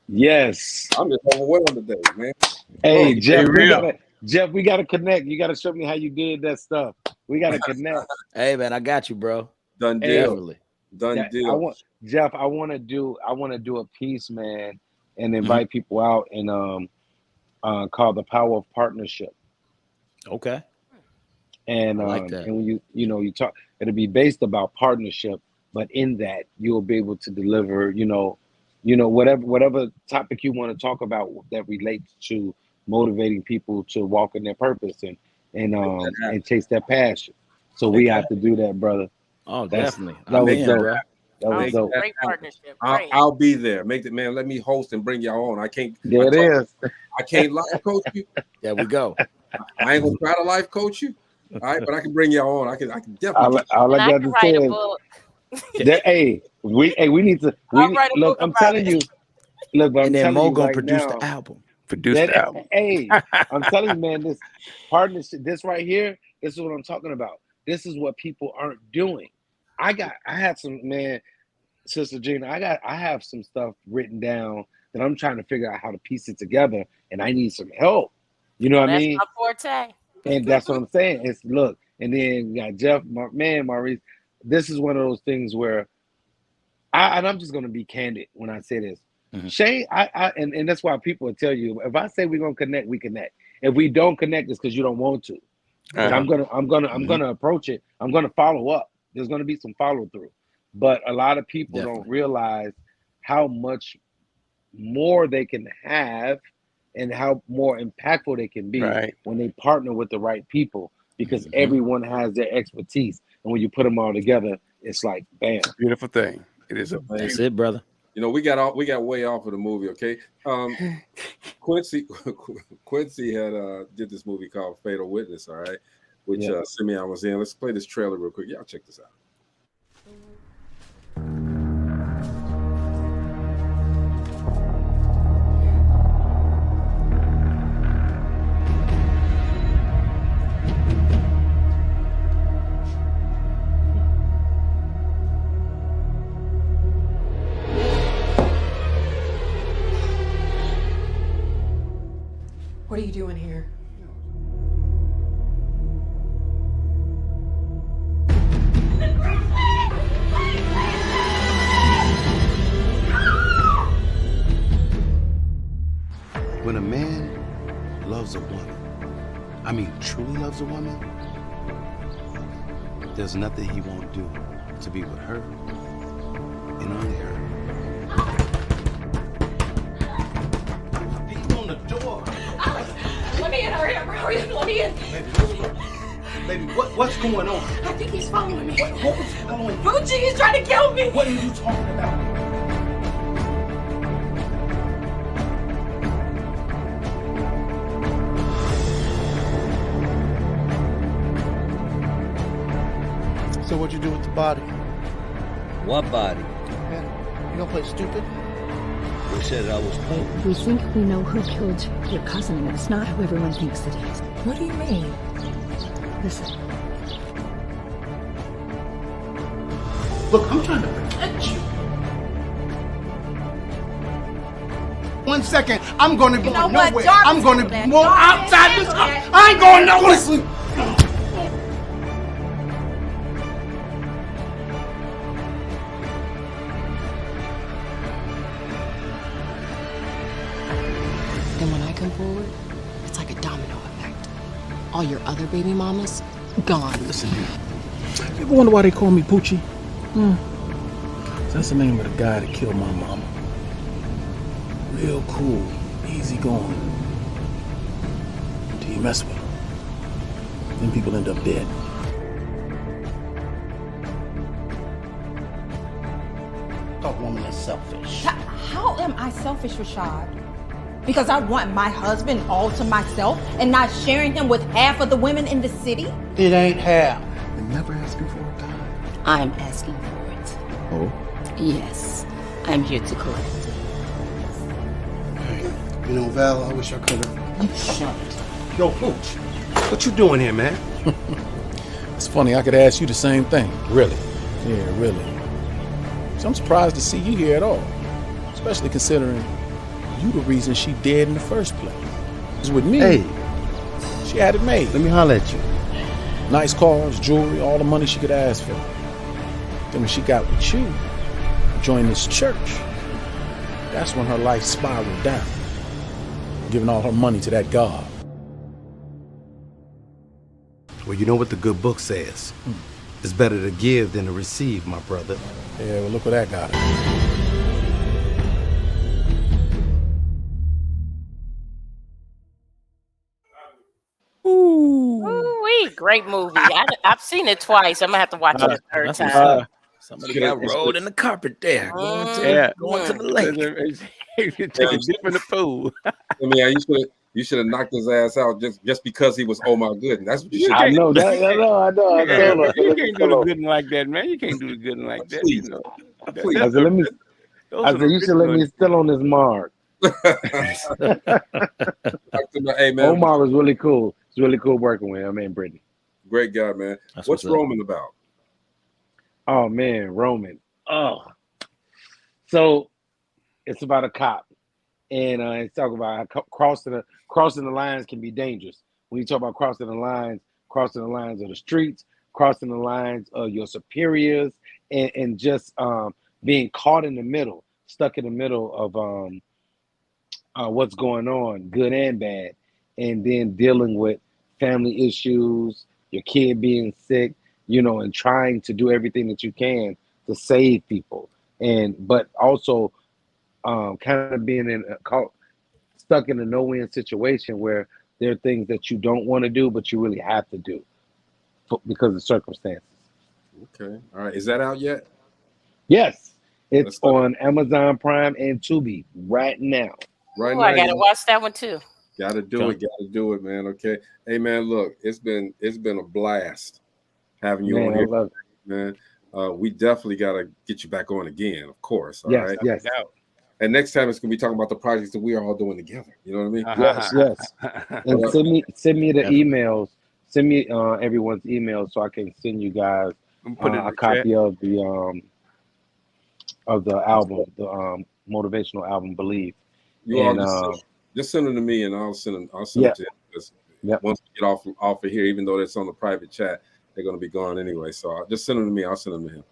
Yes. I'm just overwhelmed today, man. Hey, Jeff, we gotta connect. You gotta show me how you did that stuff. We gotta connect. Hey man, I got you, bro. Done deal. Definitely. Done deal. I want to do a piece, man, and invite people out and called The Power of Partnership. Okay. And I like that. And when you talk, it'll be based about partnership, but in that you'll be able to deliver, whatever topic you want to talk about that relates to motivating people to walk in their purpose and chase their passion. So we have to do that, brother. Oh, definitely. That was dope. That was dope. Great partnership. I'll be there. Man. Let me host and bring y'all on. I can't. There it is. I can't life coach you. There we go. I ain't gonna try to life coach you. All right, but I can bring y'all on. I can definitely. All I got to say is, hey, we need to. Look, I'm telling you. Look, but I'm And then telling Mo you gonna right produce now, the album. Produce the album. hey, I'm telling you, man, this partnership, this right here, this is what I'm talking about. This is what people aren't doing. I had some, man, Sister Gina, I have some stuff written down that I'm trying to figure out how to piece it together, and I need some help. You know what I mean? That's my forte. And that's what I'm saying. It's look, and then you got Jeff, my man, Maurice. This is one of those things where I'm just gonna be candid when I say this. Shane, and that's why people will tell you, if I say we're gonna connect, we connect. If we don't connect, it's because you don't want to. But I'm gonna approach it. I'm gonna follow up. There's gonna be some follow through. But a lot of people don't realize how much more they can have and how more impactful they can be when they partner with the right people, because everyone has their expertise. And when you put them all together, it's like, bam. Beautiful thing. It is. That's it, brother. You know, we got way off of the movie, okay? Quincy had did this movie called Fatal Witness, all right, which Simeon was in. Let's play this trailer real quick. Y'all check this out. What are you doing here? When a man loves a woman, I mean truly loves a woman, there's nothing he won't do to be with her and only her. Beat on the door. Let me in, hurry up, let me in. Baby, what's going on? I think he's following me. What was following you? Gucci, he's trying to kill me. What are you talking about? So what'd you do with the body? What body? Man, you gonna play stupid? Who said I was playing? We think we know who killed your cousin, and it's not who everyone thinks it is. What do you mean? Listen. Look, I'm trying to protect you. 1 second, I'm gonna go nowhere. I'm gonna go outside this house. I ain't going nowhere. Then when I come forward, it's like a domino effect. All your other baby mamas, gone. Listen here. You ever wonder why they call me Poochie? That's the name of the guy that killed my mama. Real cool, easy going. Till you mess with him. Then people end up dead. That woman is selfish. How am I selfish, Rashad? Because I want my husband all to myself and not sharing him with half of the women in the city? It ain't half. They never asking for a dime. I'm asking for it. Oh? Yes, I'm here to collect. You know, Val, I wish I could have. You shut it. Yo, Pooch, what you doing here, man? It's funny, I could ask you the same thing. Really? Yeah, really. So I'm surprised to see you here at all. Especially considering you the reason she dead in the first place. It's with me. Hey. She had it made. Let me holler at you. Nice cars, jewelry, all the money she could ask for. Then when she got with you, joined this church, that's when her life spiraled down. Giving all her money to that God. Well, you know what the good book says. It's better to give than to receive, my brother. Yeah, well, look what that got her. Ooh-wee, great movie. I've seen it twice. I'm gonna have to watch it a third time. Somebody got rolled in the carpet there. Going to the lake. Take a dip in the pool. I mean, you should have knocked his ass out just because he was oh my goodness. That's what you should have I know. You can't do the good like that, man. You can't do the good like that. You know. Please. I said, you should let me still on this mark. Hey, man, Omar was really cool. It's really cool working with him and Brittany. Great guy, man. What's Roman about? Oh man, Roman. Oh, so it's about a cop, and it's talking about how crossing the lines can be dangerous. When you talk about crossing the lines of the streets, crossing the lines of your superiors, and just being caught in the middle, stuck in the middle of what's going on, good and bad, and then dealing with family issues, your kid being sick, and trying to do everything that you can to save people, but also kind of being stuck in a no-win situation where there are things that you don't want to do, but you really have to do because of circumstances. Okay, all right. Is that out yet? Yes, it's on Amazon Prime and Tubi right now. Oh, I gotta watch that one too. Gotta do it, man. Okay. Hey, man, look, it's been a blast having you on here, man. We definitely gotta get you back on again, of course. All right. Yes. And next time it's gonna be talking about the projects that we are all doing together. You know what I mean? Yes. And send me the emails. Send me everyone's emails so I can send you guys a copy of the album, the motivational album, Believe. You all just send them to me, and I'll send them to you. Once we get off of here, even though it's on the private chat, they're going to be gone anyway. So just send them to me. I'll send them to him.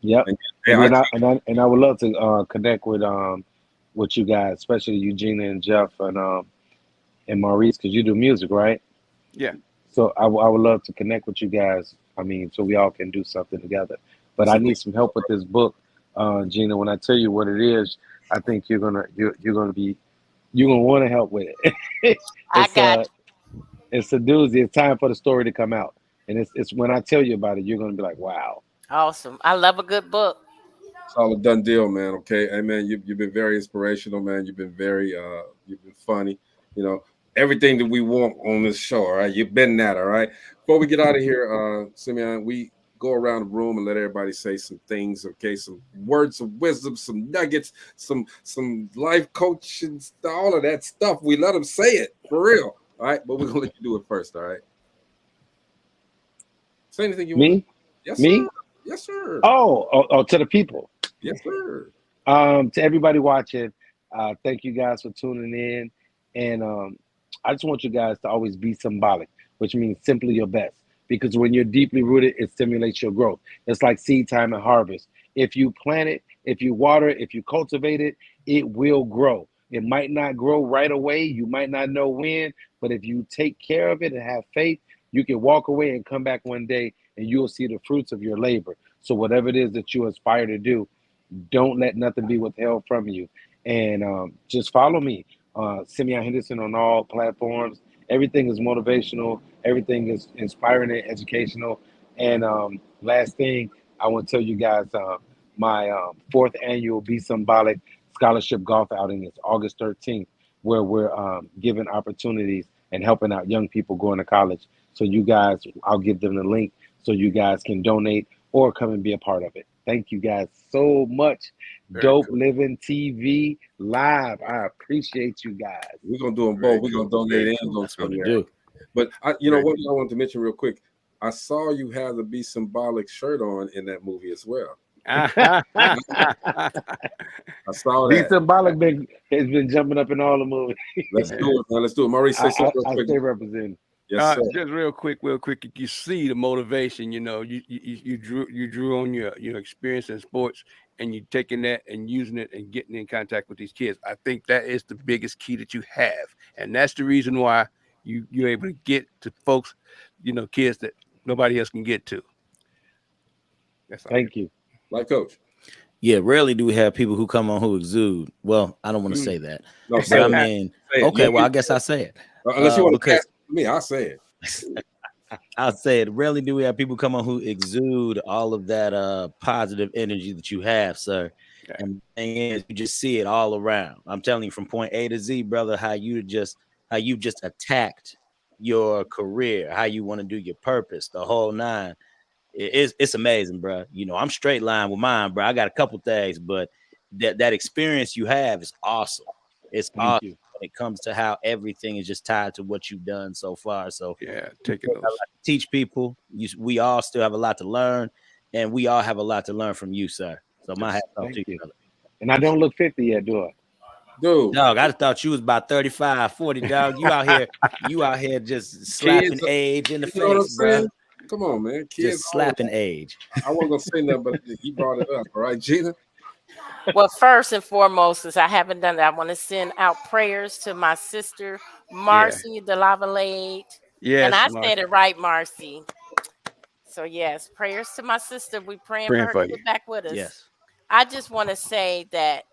Yep. And I would love to connect with you guys, especially Eugenia and Jeff and Maurice, because you do music, right? Yeah. So I would love to connect with you guys. I mean, so we all can do something together. But I need some help with this book, Gina. When I tell you what it is, I think you're gonna want to help with it. It's a doozy. It's time for the story to come out, and it's when I tell you about it, you're gonna be like, wow. Awesome. I love a good book. It's all a done deal, man. Okay. Hey, man, you've been very inspirational, man. You've been you've been funny. Everything that we want on this show. All right. You've been that. All right. Before we get out of here, Simeon, we go around the room and let everybody say some things. Okay. Some words of wisdom, some nuggets, some life coaching, all of that stuff. We let them say it for real. All right. But we're going to let you do it first. All right. Say anything you want. Yes, Me? Sir. Yes, sir. Oh, to the people. Yes, sir. To everybody watching, thank you guys for tuning in. And I just want you guys to always be symbolic, which means simply your best. Because when you're deeply rooted, it stimulates your growth. It's like seed time and harvest. If you plant it, if you water it, if you cultivate it, it will grow. It might not grow right away. You might not know when, but if you take care of it and have faith, you can walk away and come back one day and you'll see the fruits of your labor. So whatever it is that you aspire to do, don't let nothing be withheld from you. And just follow me, Simeon Henderson, on all platforms. Everything is motivational. Everything is inspiring and educational. And last thing, I want to tell you guys, my fourth annual Be Symbolic Scholarship Golf outing is August 13th, where we're giving opportunities and helping out young people going to college. So you guys, I'll give them the link so you guys can donate or come and be a part of it. Thank you guys so much. Dope Living TV live. I appreciate you guys. We're gonna do them both. We're gonna donate and go to But what I wanted to mention real quick, I saw you have the Be Symbolic shirt on in that movie as well. I saw that. Be Symbolic has been jumping up in all the movies. Let's do it, man. Let's do it. Maurice, say something real quick. I stay representing. Yes, sir. Just real quick. You see the motivation. You drew on your experience in sports, and you taking that and using it and getting in contact with these kids. I think that is the biggest key that you have, and that's the reason why you're able to get to folks, kids that nobody else can get to. Thank you, life coach. Yeah, rarely do we have people who come on who exude. Well, I don't want to say that. No, but I mean, okay, well, I guess I say it. Unless you want to pass me, I'll say it. I'll say it. Rarely do we have people come on who exude all of that positive energy that you have, sir. Okay. And the thing is, you just see it all around. I'm telling you, from point A to Z, brother, how you just attacked your career, how you want to do your purpose, the whole nine. It's amazing, bro. I'm straight line with mine, bro. I got a couple things, but that experience you have is awesome. It's Thank awesome you. when it comes to how everything is just tied to what you've done so far. So yeah, taking those. teach people. We all still have a lot to learn, and we all have a lot to learn from you, sir. So my hat off to you, brother. And I don't look 50 yet, do I? Dude, Dog, I thought you was about 35, 40, dog. You out here just slapping Kids, age in the you know what I'm face, bro. saying? Come on, man. Kids Just slapping age. I wasn't gonna say nothing, but he brought it up. All right, Gina. Well, first and foremost, since I haven't done that, I want to send out prayers to my sister, Marcy DeLavalade. Yes, And I Marcy. said it right, Marcy. So, yes, prayers to my sister. We praying for her to get back with us. Yes. I just want to say that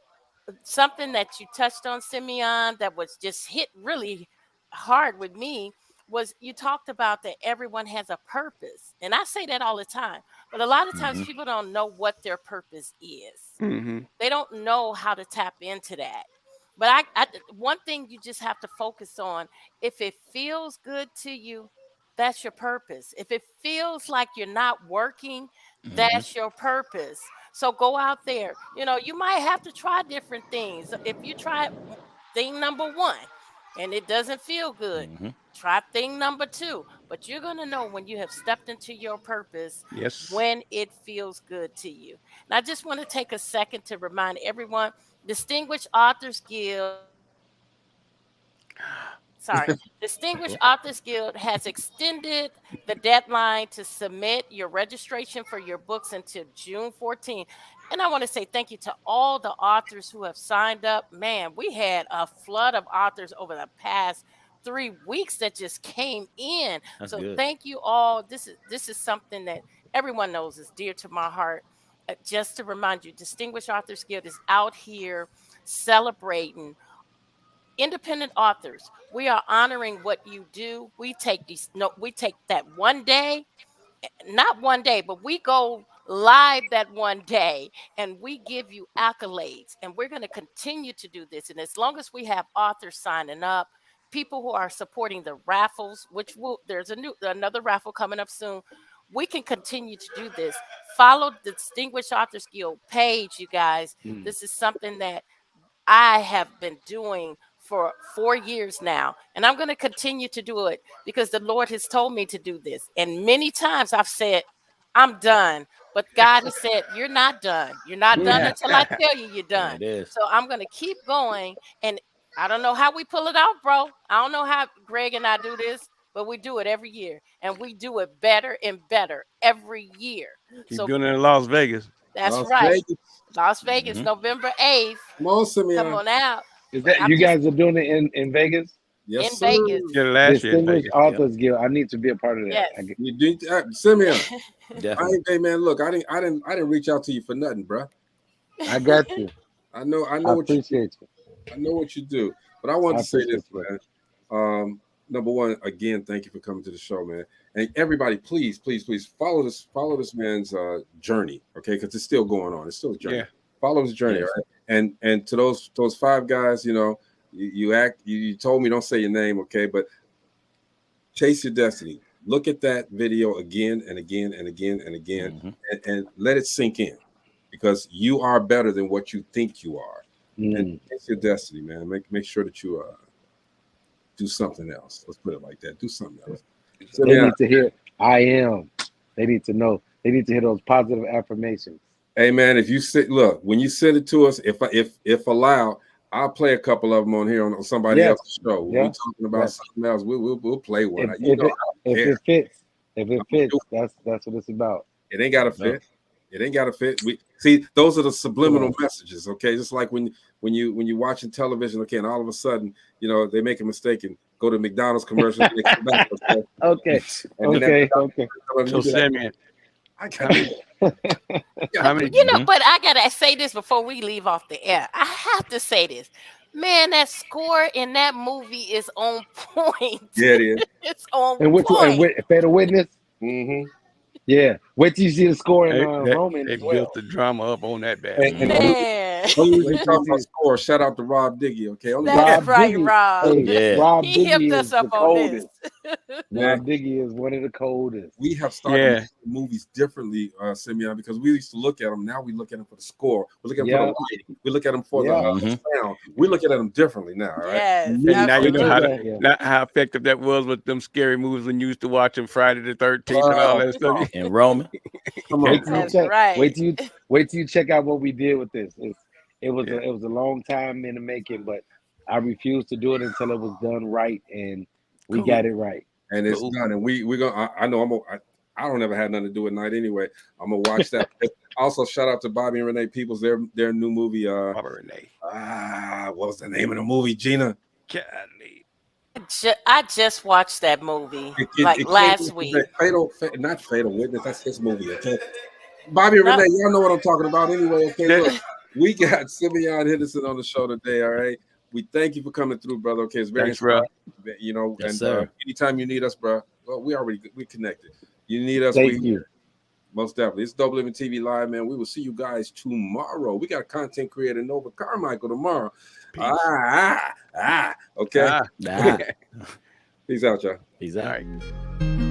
something that you touched on, Simeon, that was just hit really hard with me was you talked about that everyone has a purpose. And I say that all the time. But a lot of times people don't know what their purpose is. They don't know how to tap into that. But one thing you just have to focus on, if it feels good to you, that's your purpose. If it feels like you're not working, that's your purpose. So go out there. You know, you might have to try different things. If you try thing number 1 and it doesn't feel good, try thing number 2. But you're going to know when you have stepped into your purpose, when it feels good to you. And I just want to take a second to remind everyone, Distinguished Authors Guild Distinguished Authors Guild has extended the deadline to submit your registration for your books until June 14th. And I want to say thank you to all the authors who have signed up. Man, we had a flood of authors over the past 3 weeks that just came in. That's so good. Thank you all. This is something that everyone knows is dear to my heart. Just to remind you, Distinguished Authors Guild is out here celebrating independent authors. We are honoring what you do. We take that one day, not one day, but we go live that one day and we give you accolades. And we're going to continue to do this. And as long as we have authors signing up, people who are supporting the raffles, there's another raffle coming up soon. We can continue to do this. Follow the Distinguished Authors Guild page, you guys. This is something that I have been doing for 4 years now, and I'm going to continue to do it because the Lord has told me to do this. And many times I've said, I'm done. But God has said, you're not done. You're not done until I tell you you're done. It is. So I'm going to keep going. And I don't know how we pull it off, bro. I don't know how Greg and I do this, but we do it every year. And we do it better and better every year. Keep doing it in Las Vegas. That's Las right. Vegas. Las Vegas, November 8th. Come on, Simeon. Come on out. Is that you guys are doing it in Vegas? Yes, in sir. Vegas. Yeah, last year in Distinguished Vegas. Authors Guild. I need to be a part of that. Yes. You do, Simeon. Definitely. Hey man, look, I didn't reach out to you for nothing, bro. I got you. I know I what you appreciate you. I know what you do. But I want I to say this, appreciate man. Number one, again, thank you for coming to the show, man. And everybody, please follow this man's journey, okay? Because it's still going on. It's still a journey. Yeah. Follow his journey, Yes. right? And to those 5 guys, you know, you told me don't say your name, okay? But chase your destiny. Look at that video again and again and again and again, and let it sink in, because you are better than what you think you are. And chase your destiny, man. Make sure that you do something else. Let's put it like that. Do something else. So, They need to hear I am. They need to know. They need to hear those positive affirmations. hey man, if you when you send it to us, if allowed, I'll play a couple of them on here on somebody else's show. When we're talking about something else, we'll play one. If it fits, that's what it's about. It ain't gotta fit. It ain't gotta fit. We see those are the subliminal messages, okay? Just like when you're watching television, okay, and all of a sudden, you know, they make a mistake and go to McDonald's commercial. And they come back, okay. So Simeon, how many? You know, but I gotta say this before we leave off the air. I have to say this. Man, that score in that movie is on point. Yeah, it is. It's on And which point. one? Fatal Witness? Yeah. Wait till you see the score in They Roman. built the drama up on that bad. Man. man. Only we talk about score. Shout out to Rob Diggy, okay? Only That's Rob right, Diggy. Rob. Hey, Rob He hipped Diggy us is up the on this. coldest. Rob Diggy is one of the coldest. We have started making movies differently, Simeon, because we used to look at them. Now we look at them for the score. We look at them for the lighting. We look at them for the sound. We look at them differently now, right? Yes, And now you know absolutely. how effective that was with them scary movies when you used to watch them Friday the 13th and all that stuff. And Roman. Come Wait on. till you That's check. right. Wait till you check out what we did with this. It was a long time in the making, but I refused to do it until it was done right, and we got it right. And it's done. And we're gonna. I know I don't ever have nothing to do at night anyway. I'm gonna watch that. Also, shout out to Bobby and Renee Peoples. Their new movie. Bobby Renee. What was the name of the movie, Gina? I just watched that movie last week. Not Fatal Witness. That's his movie. Okay. Bobby and Renee, y'all know what I'm talking about anyway. Okay, look, we got Simeon Henderson on the show today. All right, we thank you for coming through, brother. Okay, it's very bro. You know, Yes, and anytime you need us, bro. Well, we connected. You need us. Thank you. Most definitely. It's Dope Living TV Live, man. We will see you guys tomorrow. We got content creator Nova Carmichael tomorrow. Okay. Ah. Peace out, y'all. Peace out. All right.